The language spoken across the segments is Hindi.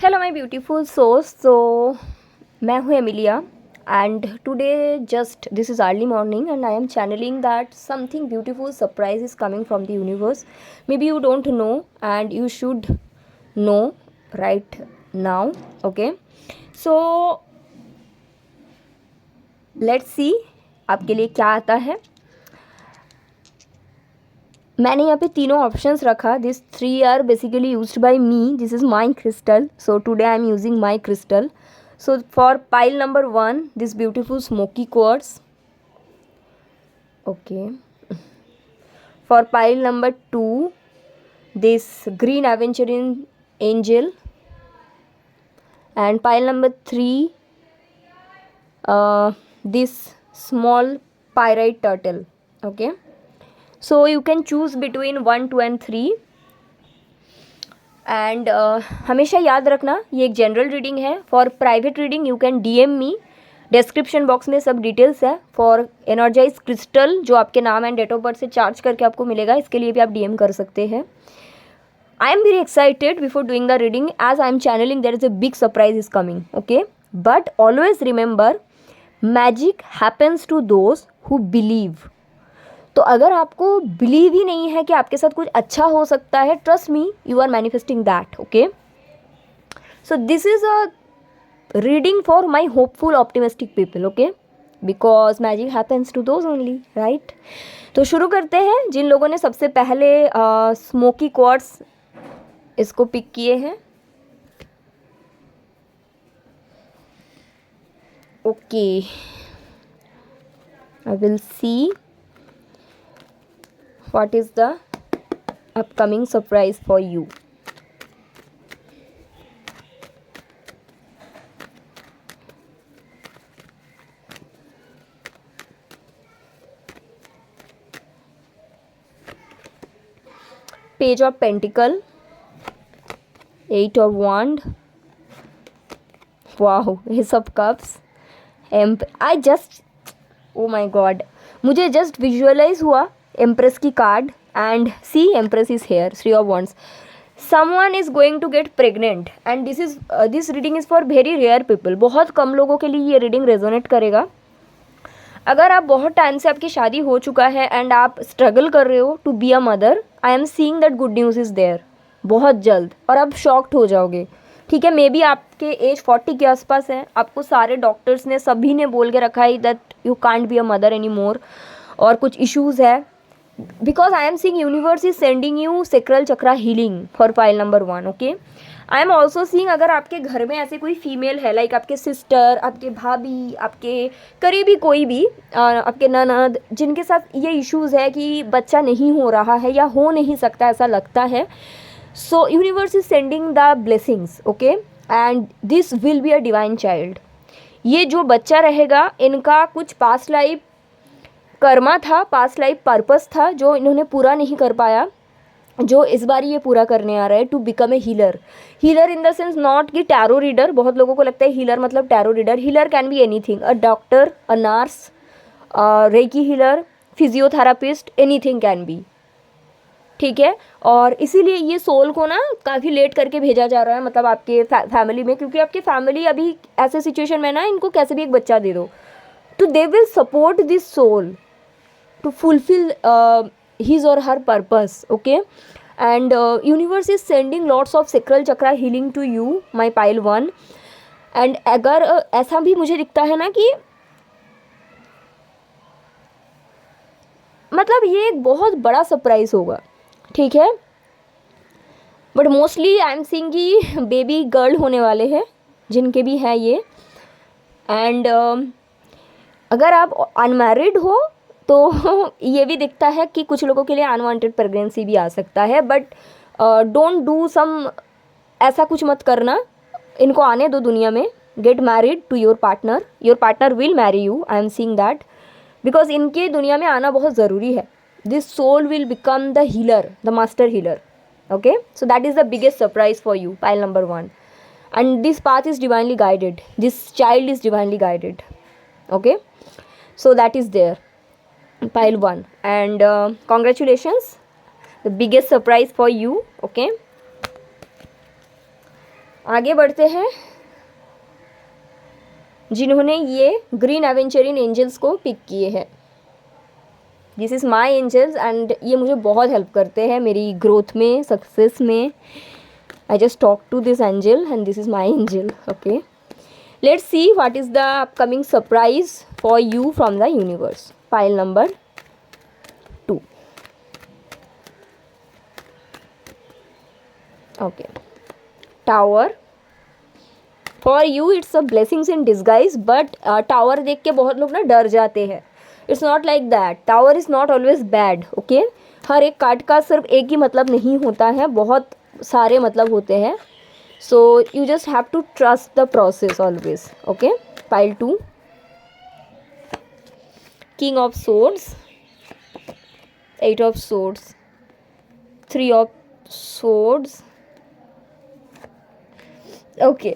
Hello my beautiful souls. मैं हूँ Emilia and today just this is early morning and I am channelling that something beautiful surprise is coming from the universe. Maybe you don't know and you should know right now. Okay, so let's see आपके लिए क्या आता है. मैंने यहाँ पे तीनों ऑप्शंस रखा. This three are basically used by me. This is my crystal. So today I am using my crystal. So for pile number 1, this beautiful smoky quartz. Okay. For pile number 2, this green aventurine angel. And pile number 3, this small pyrite turtle. Okay. So you can choose between 1, 2 and 3. And हमेशा याद रखना ये एक जनरल रीडिंग है. For private reading you can DM me. Description box में सब डिटेल्स है. फॉर एनर्जाइज क्रिस्टल जो आपके नाम एंड डेट ऑफ बर्थ से चार्ज करके आपको मिलेगा, इसके लिए भी आप DM कर सकते हैं. I am very excited before doing the reading as I am channelling there is a big surprise is coming. Okay, but always remember magic happens to those who believe. तो अगर आपको बिलीव ही नहीं है कि आपके साथ कुछ अच्छा हो सकता है, trust me, you are manifesting that. Okay, so this is a reading for my hopeful optimistic people. Okay, because magic happens to those only, right. तो शुरू करते हैं. जिन लोगों ने सबसे पहले स्मोकी क्वार्ट्स इसको पिक किए हैं. Okay, I will see what is the upcoming surprise for you. Page of Pentacle, 8 of Wand, wow, Ace of Cups, I just, oh my god, मुझे जस्ट विजुअलाइज हुआ एम्प्रेस की card and see empress is here. 3 of Wands. Someone is going to get pregnant and this reading is for very rare people. बहुत कम लोगों के लिए ये रीडिंग रेजोनेट करेगा. अगर आप बहुत टाइम से आपकी शादी हो चुका है एंड आप स्ट्रगल कर रहे हो to be a mother, I am seeing that good news is there बहुत जल्द, और आप शॉक्ड हो जाओगे. ठीक है, मे बी आपके एज 40 के आसपास है. आपको सारे डॉक्टर्स ने, सभी ने बोल के रखा है that you can't be a mother any more, और कुछ इश्यूज़ है. Because I am seeing universe is sending you sacral chakra healing for pile number 1. Okay, I am also seeing अगर आपके घर में ऐसे कोई फीमेल है, लाइक आपके सिस्टर, आपके भाभी, आपके करीबी कोई भी, आपके ननद, जिनके साथ ये इश्यूज़ है कि बच्चा नहीं हो रहा है या हो नहीं सकता ऐसा लगता है, सो universe is sending the blessings. Okay, and this will be a divine child. ये जो बच्चा रहेगा, इनका कुछ पास्ट लाइफ कर्मा था, पास्ट लाइफ पर्पस था जो इन्होंने पूरा नहीं कर पाया, जो इस बार ये पूरा करने आ रहा है. To become a healer. Healer in the sense not कि टैरो रीडर. बहुत लोगों को लगता है हीलर मतलब tarot reader. Healer can be anything, a doctor, a nurse, reiki healer, physiotherapist, anything can be. ठीक है, और इसीलिए ये सोल को ना काफ़ी लेट करके भेजा जा रहा है, मतलब आपके फैमिली में, क्योंकि आपकी फैमिली अभी ऐसे सिचुएशन में ना, इनको कैसे भी एक बच्चा दे दो, तो they will support this soul to fulfill his or her purpose. Okay, and universe is sending lots of sacral chakra healing to you, my pile 1. and अगर ऐसा भी मुझे दिखता है ना कि मतलब ये एक बहुत बड़ा सरप्राइज होगा. ठीक है, but mostly I am seeing कि बेबी गर्ल होने वाले हैं जिनके भी हैं ये. एंड अगर आप अनमैरिड हो तो ये भी दिखता है कि कुछ लोगों के लिए अनवांटेड प्रेगनेंसी भी आ सकता है. बट डोंट डू सम, ऐसा कुछ मत करना, इनको आने दो दुनिया में. Get married to your partner will marry you. I am seeing that because इनके दुनिया में आना बहुत ज़रूरी है. This soul will become the healer, the master healer. Okay, so that is the biggest surprise for you, pile number 1. And this path is divinely guided, this child is divinely guided. Okay, so that is there, pile 1. And congratulations, the biggest surprise for you. Okay, आगे बढ़ते हैं, जिन्होंने ये ग्रीन एवेंचरिन एंजल्स को पिक किए हैं। This is my angels and ये मुझे बहुत हेल्प करते हैं मेरी ग्रोथ में, सक्सेस में। I just talk to this angel and this is my angel. Okay, let's see what is the upcoming surprise for you from the universe. Pile number 2। Okay, tower. For you it's a blessings in disguise, but tower देख के बहुत लोग ना डर जाते हैं। It's not like that, tower is not always bad. Okay, हर एक कार्ड का सिर्फ एक ही मतलब नहीं होता है, बहुत सारे मतलब होते हैं। So you just have to trust the process always. Okay, pile 2, king of swords, 8 of swords, 3 of swords. Okay,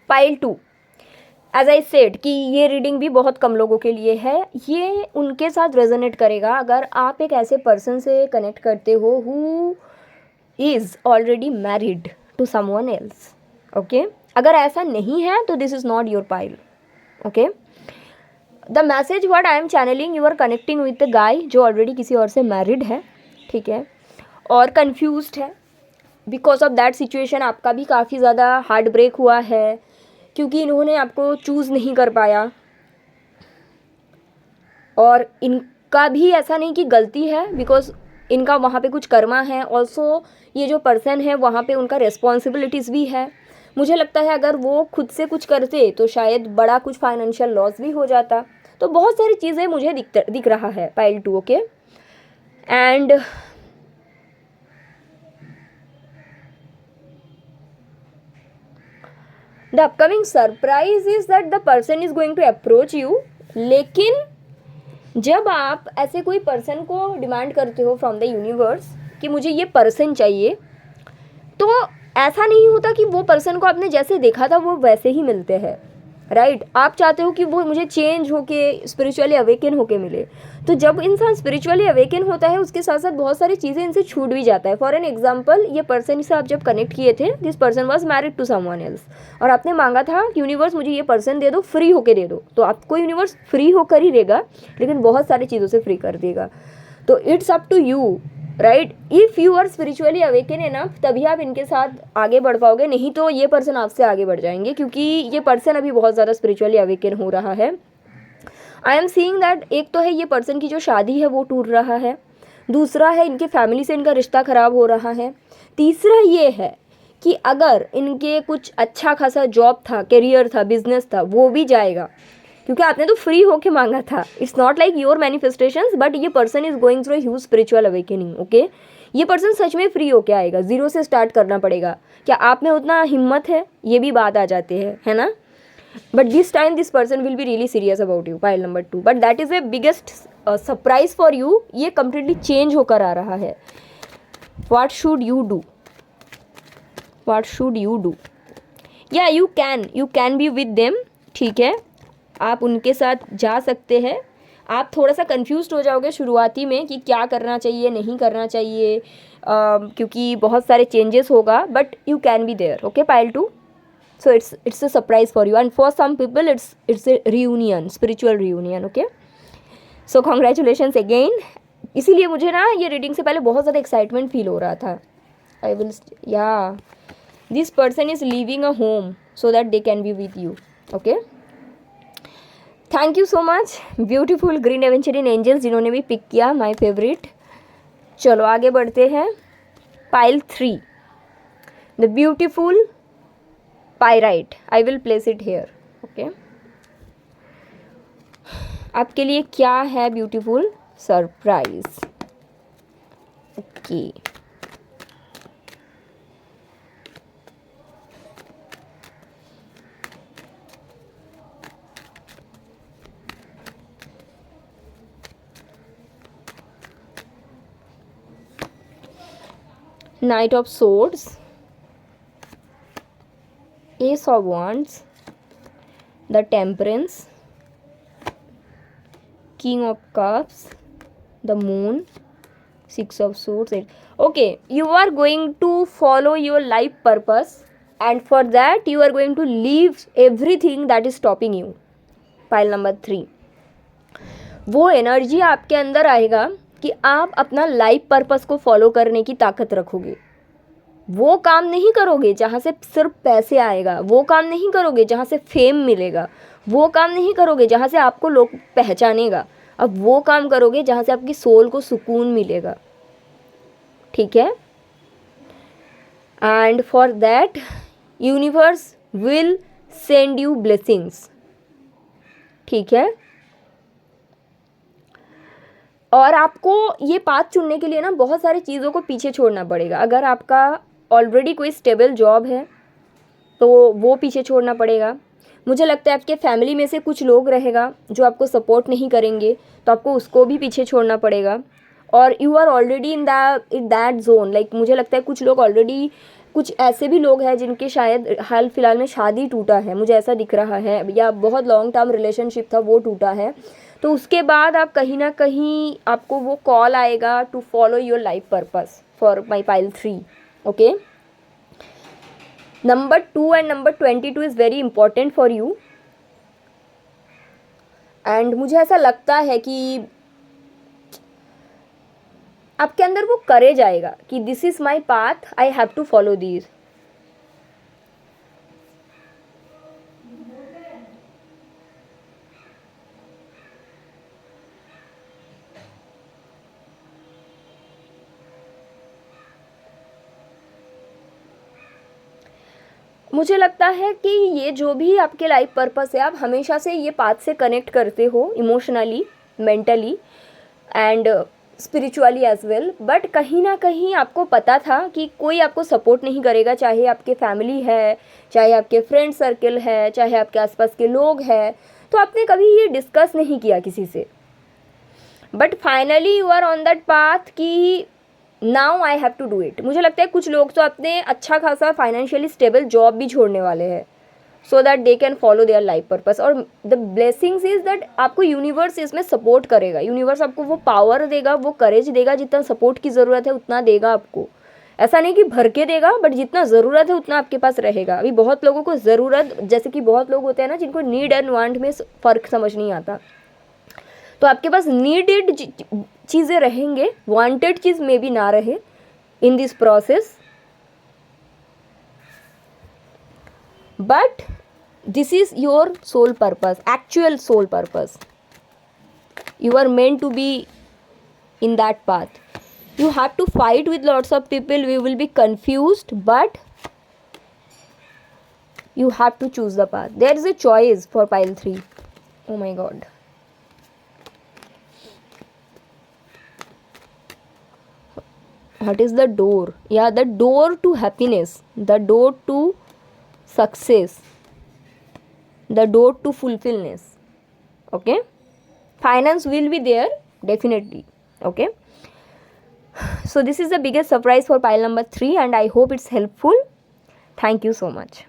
pile 2, as I said कि ये रीडिंग भी बहुत कम लोगों के लिए है। ये उनके साथ रेजोनेट करेगा अगर आप एक ऐसे पर्सन से कनेक्ट करते हो who is already married to someone else. Okay, अगर ऐसा नहीं है तो this is not your pile. Okay, the message what I am channelling, you are connecting with the guy जो ऑलरेडी किसी और से मैरिड है, ठीक है, और कन्फ्यूज्ड है। बिकॉज ऑफ दैट सिचुएशन आपका भी काफ़ी ज़्यादा हार्ट ब्रेक हुआ है, क्योंकि इन्होंने आपको चूज़ नहीं कर पाया। और इनका भी ऐसा नहीं कि गलती है, बिकॉज इनका वहाँ पे कुछ कर्मा है। ऑल्सो ये जो पर्सन है वहाँ पे उनका रिस्पॉन्सिबिलिटीज़ भी है। मुझे लगता है अगर वो खुद से कुछ करते तो शायद बड़ा कुछ फाइनेंशियल लॉस भी हो जाता। तो बहुत सारी चीज़ें मुझे दिख रहा है pile 2। Okay, and the upcoming surprise is that the person is going to approach you. लेकिन जब आप ऐसे कोई पर्सन को डिमांड करते हो फ्रॉम द यूनिवर्स कि मुझे ये पर्सन चाहिए, तो ऐसा नहीं होता कि वो पर्सन को आपने जैसे देखा था वो वैसे ही मिलते हैं, राइट? आप चाहते हो कि वो मुझे चेंज होके स्पिरिचुअली अवेकन होके मिले। तो जब इंसान स्पिरिचुअली अवेकन होता है उसके साथ साथ बहुत सारी चीज़ें इनसे छूट भी जाता है। फॉर एन एग्जाम्पल, ये पर्सन से आप जब कनेक्ट किए थे, this person was married to someone else, और आपने मांगा था कि यूनिवर्स मुझे ये पर्सन दे दो, फ्री होके दे दो। तो आपको यूनिवर्स फ्री होकर ही देगा, लेकिन बहुत सारी चीज़ों से फ्री कर देगा। तो it's up to you, right? If you are spiritually awaken enough, तभी आप इनके साथ आगे बढ़ पाओगे, नहीं तो ये पर्सन आपसे आगे बढ़ जाएंगे, क्योंकि ये पर्सन अभी बहुत ज़्यादा स्पिरिचुअली अवेकन हो रहा है। आई एम सीइंग दैट एक तो है ये पर्सन की जो शादी है वो टूट रहा है, दूसरा है इनके फैमिली से इनका रिश्ता ख़राब हो रहा है, तीसरा ये है कि अगर इनके कुछ अच्छा खासा जॉब था, करियर था, बिजनेस था, वो भी जाएगा, क्योंकि आपने तो फ्री होके मांगा था। It's not like your manifestations, but ये person is going through huge spiritual awakening. Okay, ये पर्सन सच में फ्री होके आएगा, जीरो से स्टार्ट करना पड़ेगा। क्या आप में उतना हिम्मत है? ये भी बात आ जाती है ना? But this time this person will be really serious about you, pile number 2। But that is a biggest surprise for you. ये कंप्लीटली चेंज होकर आ रहा है। What should you do? What should you do? या you can be with them, ठीक है, आप उनके साथ जा सकते हैं। आप थोड़ा सा कंफ्यूज्ड हो जाओगे शुरुआती में कि क्या करना चाहिए, नहीं करना चाहिए, क्योंकि बहुत सारे चेंजेस होगा, but you can be there. Okay, pile 2। So it's a surprise for you, and for some people it's a reunion, spiritual reunion. Okay, so congratulations again. इसीलिए मुझे ना ये रीडिंग से पहले बहुत ज़्यादा एक्साइटमेंट फील हो रहा था। आई विल, या this person is leaving a home so that they can be with you. Okay, thank you so much beautiful green aventurine angels जिन्होंने भी पिक किया माय फेवरेट। चलो आगे बढ़ते हैं। Pile 3, the beautiful pyrite. I will place it here. Okay, आपके लिए क्या है beautiful surprise? Okay, Knight of Swords, Ace of Wands, the Temperance, King of Cups, the Moon, 6 of swords. Okay, you are going to follow your life purpose, and for that you are going to leave everything that is stopping you. Pile number 3, वो एनर्जी आपके अंदर आएगा कि आप अपना लाइफ पर्पस को फॉलो करने की ताकत रखोगे. वो काम नहीं करोगे जहाँ से सिर्फ पैसे आएगा, वो काम नहीं करोगे जहाँ से फेम मिलेगा, वो काम नहीं करोगे जहाँ से आपको लोग पहचानेगा. अब वो काम करोगे जहाँ से आपकी सोल को सुकून मिलेगा. ठीक है. And for that universe will send you blessings. ठीक है. और आपको ये पाथ चुनने के लिए ना बहुत सारी चीज़ों को पीछे छोड़ना पड़ेगा. अगर आपका ऑलरेडी कोई स्टेबल जॉब है तो वो पीछे छोड़ना पड़ेगा. मुझे लगता है आपके फैमिली में से कुछ लोग रहेगा जो आपको सपोर्ट नहीं करेंगे, तो आपको उसको भी पीछे छोड़ना पड़ेगा. और you are already in that zone. Like मुझे लगता है कुछ लोग ऑलरेडी, कुछ ऐसे भी लोग हैं जिनके शायद हाल फिलहाल में शादी टूटा है, मुझे ऐसा दिख रहा है, या बहुत लॉन्ग टर्म रिलेशनशिप था वो टूटा है. तो उसके बाद आप कहीं ना कहीं आपको वो कॉल आएगा to follow your life purpose for my pile 3. Okay. Number 2 and number 22 is very important for you. And मुझे ऐसा लगता है कि आपके अंदर वो करेज आएगा कि this is my path, I have to follow this. मुझे लगता है कि ये जो भी आपके लाइफ पर्पस है, आप हमेशा से ये पाथ से कनेक्ट करते हो emotionally, mentally and spiritually as well. But कहीं ना कहीं आपको पता था कि कोई आपको सपोर्ट नहीं करेगा, चाहे आपके फैमिली है, चाहे आपके फ्रेंड सर्कल है, चाहे आपके आसपास के लोग हैं. तो आपने कभी ये डिस्कस नहीं किया किसी से. But finally you are on that path कि now I have to do it. मुझे लगता है कुछ लोग तो अपने अच्छा खासा फाइनेंशियली स्टेबल जॉब भी छोड़ने वाले हैं सो that they can follow their life purpose. और द ब्लेसिंग्स इज दैट आपको यूनिवर्स इसमें सपोर्ट करेगा. यूनिवर्स आपको वो पावर देगा, वो करेज देगा, जितना सपोर्ट की ज़रूरत है उतना देगा आपको. ऐसा नहीं कि भर के देगा, बट जितना ज़रूरत है उतना आपके पास रहेगा. अभी बहुत लोगों को ज़रूरत, जैसे कि बहुत लोग होते हैं ना जिनको नीड एंड वांट में फ़र्क समझ नहीं आता, तो आपके पास नीडेड चीज़ें रहेंगे, वांटेड चीज़ में भी ना रहे in this process. But this is your soul purpose, actual soul purpose. You are meant to be in that path. You have to fight with lots of people, we will be confused, but you have to choose the path. There is a choice for pile 3. Oh my god. What is the door? Yeah, the door to happiness, the door to success, the door to fulfillment. Okay, finance will be there definitely. Okay, so this is the biggest surprise for pile number 3 and I hope it's helpful. Thank you so much.